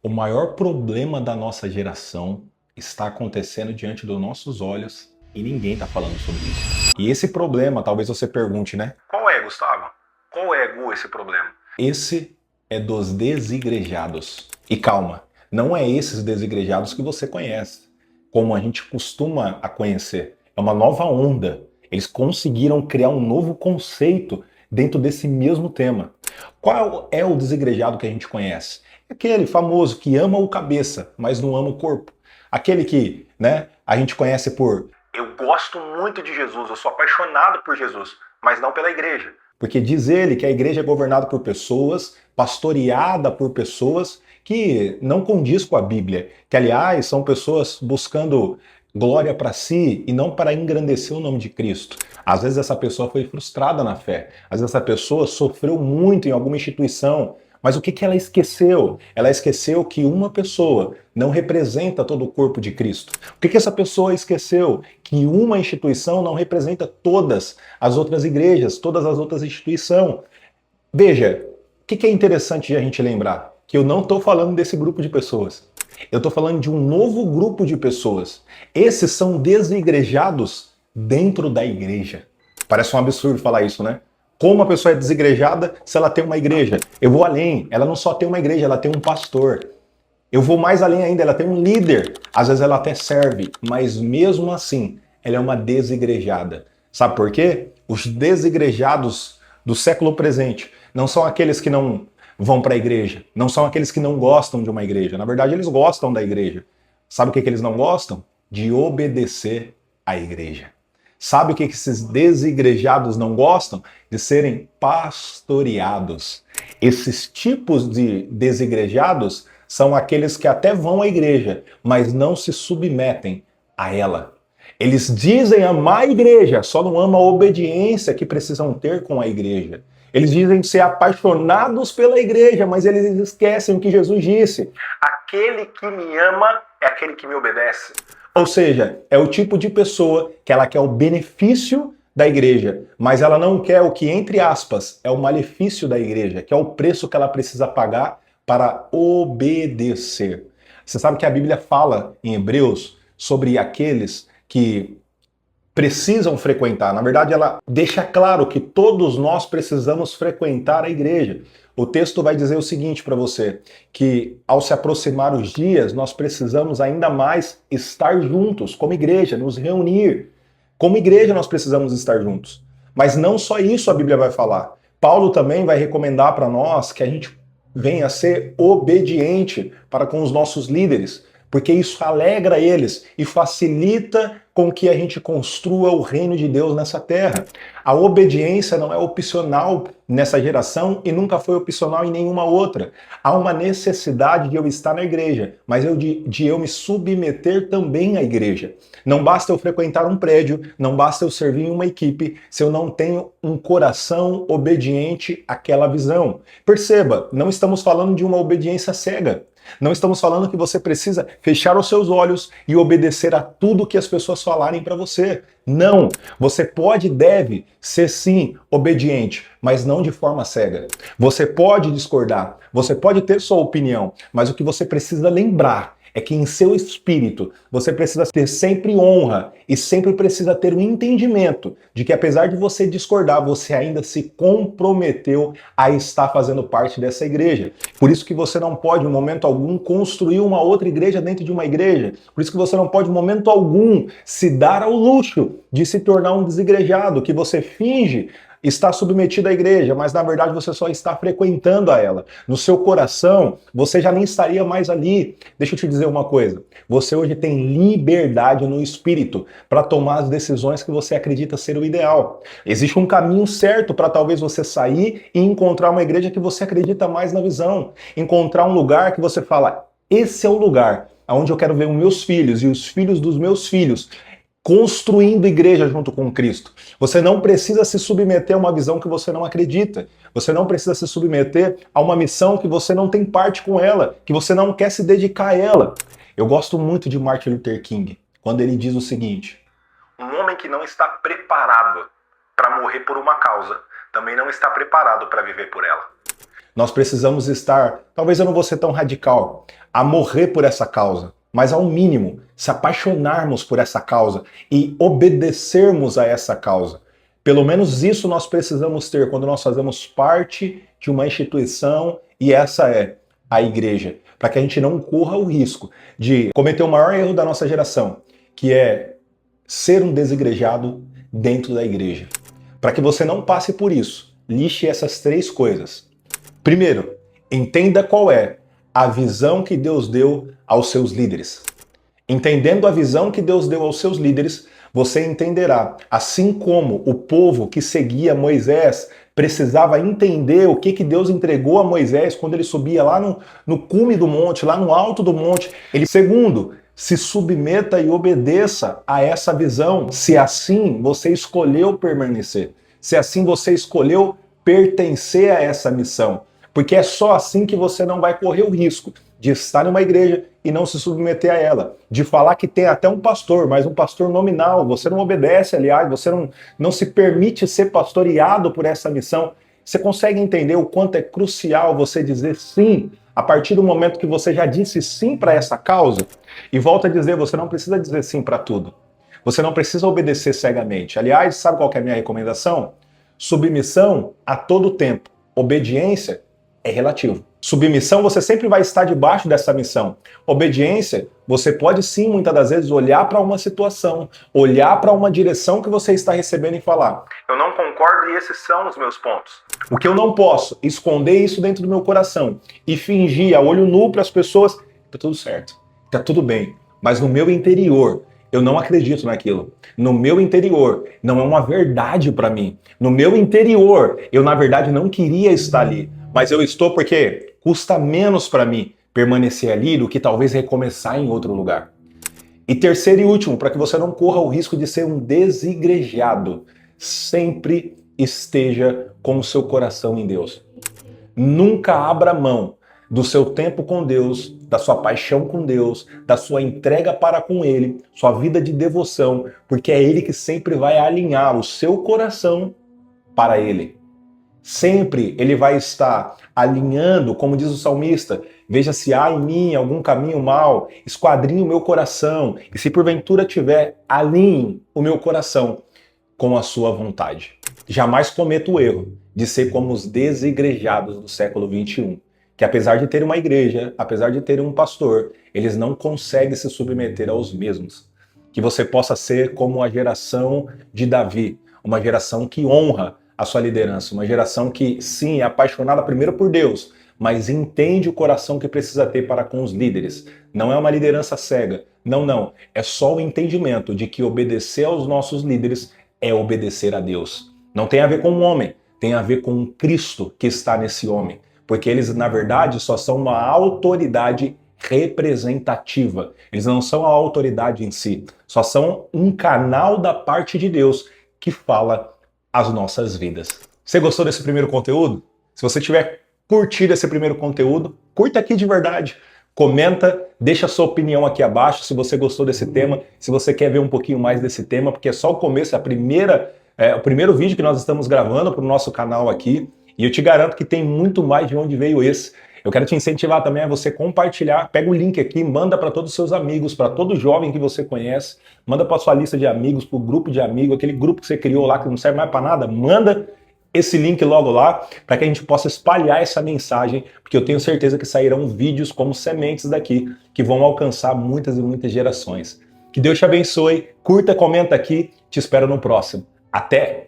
O maior problema da nossa geração está acontecendo diante dos nossos olhos e ninguém está falando sobre isso. E esse problema, talvez você pergunte, né? Qual é, Gustavo? Qual é, Gu, esse problema? Esse é dos desigrejados. E calma, não é esses desigrejados que você conhece, como a gente costuma a conhecer. É uma nova onda. Eles conseguiram criar um novo conceito dentro desse mesmo tema. Qual é o desigrejado que a gente conhece? Aquele famoso que ama o cabeça, mas não ama o corpo. Aquele que, a gente conhece por Eu gosto muito de Jesus, eu sou apaixonado por Jesus, mas não pela igreja. porque diz ele que a igreja é governada por pessoas, pastoreada por pessoas que não condiz com a Bíblia, que aliás são pessoas buscando glória para si e não para engrandecer o nome de Cristo. Às vezes essa pessoa foi frustrada na fé, às vezes essa pessoa sofreu muito em alguma instituição, mas o que ela esqueceu? Ela esqueceu que uma pessoa não representa todo o corpo de Cristo. O que essa pessoa esqueceu? Que uma instituição não representa todas as outras igrejas, todas as outras instituições. Veja, o que é interessante de a gente lembrar? Que eu não estou falando desse grupo de pessoas. Eu estou falando de um novo grupo de pessoas. Esses são desigrejados dentro da igreja. Parece um absurdo falar isso, né? Como a pessoa é desigrejada se ela tem uma igreja? Eu vou além, ela não só tem uma igreja, ela tem um pastor. Eu vou mais além ainda, ela tem um líder. Às vezes ela até serve, mas mesmo assim, ela é uma desigrejada. Sabe por quê? Os desigrejados do século presente não são aqueles que não vão para a igreja, não são aqueles que não gostam de uma igreja. Na verdade, eles gostam da igreja. Sabe o que eles não gostam? De obedecer à igreja. Sabe o que esses desigrejados não gostam? De serem pastoreados. Esses tipos de desigrejados são aqueles que até vão à igreja, mas não se submetem a ela. Eles dizem amar a igreja, só não amam a obediência que precisam ter com a igreja. Eles dizem ser apaixonados pela igreja, mas eles esquecem o que Jesus disse. Aquele que me ama é aquele que me obedece. Ou seja, é o tipo de pessoa que ela quer o benefício da igreja, mas ela não quer o que, entre aspas, é o malefício da igreja, que é o preço que ela precisa pagar para obedecer. Você sabe que a Bíblia fala em Hebreus sobre aqueles que precisam frequentar. Na verdade, ela deixa claro que todos nós precisamos frequentar a igreja. O texto vai dizer o seguinte para você, que ao se aproximar os dias, nós precisamos ainda mais estar juntos como igreja, nos reunir. Como igreja nós precisamos estar juntos. Mas não só isso a Bíblia vai falar. Paulo também vai recomendar para nós que a gente venha a ser obediente para com os nossos líderes, porque isso alegra eles e facilita com que a gente construa o reino de Deus nessa terra. A obediência não é opcional nessa geração e nunca foi opcional em nenhuma outra. Há uma necessidade de eu estar na igreja, mas de eu me submeter também à igreja. Não basta eu frequentar um prédio, não basta eu servir em uma equipe, se eu não tenho um coração obediente àquela visão. Perceba, não estamos falando de uma obediência cega. Não estamos falando que você precisa fechar os seus olhos e obedecer a tudo que as pessoas falarem para você. Não! Você pode e deve ser sim obediente, mas não de forma cega. Você pode discordar, você pode ter sua opinião, mas o que você precisa lembrar é que em seu espírito você precisa ter sempre honra e sempre precisa ter um entendimento de que apesar de você discordar, você ainda se comprometeu a estar fazendo parte dessa igreja. Por isso que você não pode, em momento algum, construir uma outra igreja dentro de uma igreja. Por isso que você não pode, em momento algum, se dar ao luxo de se tornar um desigrejado, que você finge está submetido à igreja, mas na verdade você só está frequentando a ela. No seu coração, você já nem estaria mais ali. Deixa eu te dizer uma coisa. Você hoje tem liberdade no espírito para tomar as decisões que você acredita ser o ideal. Existe um caminho certo para talvez você sair e encontrar uma igreja que você acredita mais na visão. Encontrar um lugar que você fala, esse é o lugar onde eu quero ver os meus filhos e os filhos dos meus filhos construindo igreja junto com Cristo. Você não precisa se submeter a uma visão que você não acredita. Você não precisa se submeter a uma missão que você não tem parte com ela, que você não quer se dedicar a ela. Eu gosto muito de Martin Luther King, quando ele diz o seguinte: um homem que não está preparado para morrer por uma causa, também não está preparado para viver por ela. Nós precisamos estar, talvez eu não vou ser tão radical, a morrer por essa causa, mas ao mínimo, se apaixonarmos por essa causa e obedecermos a essa causa. Pelo menos isso nós precisamos ter quando nós fazemos parte de uma instituição, e essa é a igreja, para que a gente não corra o risco de cometer o maior erro da nossa geração, que é ser um desigrejado dentro da igreja. Para que você não passe por isso, lixe essas 3 coisas. Primeiro, entenda qual é a visão que Deus deu aos seus líderes. Entendendo a visão que Deus deu aos seus líderes, você entenderá, assim como o povo que seguia Moisés precisava entender o que Deus entregou a Moisés quando ele subia lá no cume do monte, lá no alto do monte. Segundo, se submeta e obedeça a essa visão, se assim você escolheu permanecer, se assim você escolheu pertencer a essa missão. Porque é só assim que você não vai correr o risco de estar em uma igreja e não se submeter a ela. De falar que tem até um pastor, mas um pastor nominal. Você não obedece, aliás, você não se permite ser pastoreado por essa missão. Você consegue entender o quanto é crucial você dizer sim a partir do momento que você já disse sim para essa causa? E volto a dizer, você não precisa dizer sim para tudo. Você não precisa obedecer cegamente. Aliás, sabe qual que é a minha recomendação? Submissão a todo tempo. Obediência é relativo. Submissão, você sempre vai estar debaixo dessa missão. Obediência, você pode sim, muitas das vezes, olhar para uma situação, olhar para uma direção que você está recebendo e falar: eu não concordo e esses são os meus pontos. O que eu não posso, esconder isso dentro do meu coração e fingir a olho nu para as pessoas, tá tudo certo, tá tudo bem. Mas no meu interior, eu não acredito naquilo. No meu interior, não é uma verdade para mim. No meu interior, eu na verdade não queria estar ali. Mas eu estou porque custa menos para mim permanecer ali do que talvez recomeçar em outro lugar. E terceiro e último, para que você não corra o risco de ser um desigrejado, sempre esteja com o seu coração em Deus. Nunca abra mão do seu tempo com Deus, da sua paixão com Deus, da sua entrega para com Ele, sua vida de devoção, porque é Ele que sempre vai alinhar o seu coração para Ele. Sempre Ele vai estar alinhando, como diz o salmista: veja se há em mim algum caminho mau, esquadrinhe o meu coração, e se porventura tiver, alinhe o meu coração com a sua vontade. Jamais cometa o erro de ser como os desigrejados do século XXI, que apesar de ter uma igreja, apesar de ter um pastor, eles não conseguem se submeter aos mesmos. Que você possa ser como a geração de Davi, uma geração que honra a sua liderança, uma geração que, sim, é apaixonada primeiro por Deus, mas entende o coração que precisa ter para com os líderes. Não é uma liderança cega, não. É só o entendimento de que obedecer aos nossos líderes é obedecer a Deus. Não tem a ver com um homem, tem a ver com um Cristo que está nesse homem. Porque eles, na verdade, só são uma autoridade representativa. Eles não são a autoridade em si, só são um canal da parte de Deus que fala as nossas vidas. Você gostou desse primeiro conteúdo? Se você tiver curtido esse primeiro conteúdo, curta aqui de verdade. Comenta, deixa a sua opinião aqui abaixo se você gostou desse tema, se você quer ver um pouquinho mais desse tema, porque é só o começo, o primeiro vídeo que nós estamos gravando para o nosso canal aqui, e eu te garanto que tem muito mais de onde veio esse. Eu quero te incentivar também a você compartilhar, pega o link aqui, manda para todos os seus amigos, para todo jovem que você conhece, manda para sua lista de amigos, para o grupo de amigos, aquele grupo que você criou lá que não serve mais para nada, manda esse link logo lá para que a gente possa espalhar essa mensagem, porque eu tenho certeza que sairão vídeos como sementes daqui que vão alcançar muitas e muitas gerações. Que Deus te abençoe, curta, comenta aqui, te espero no próximo. Até!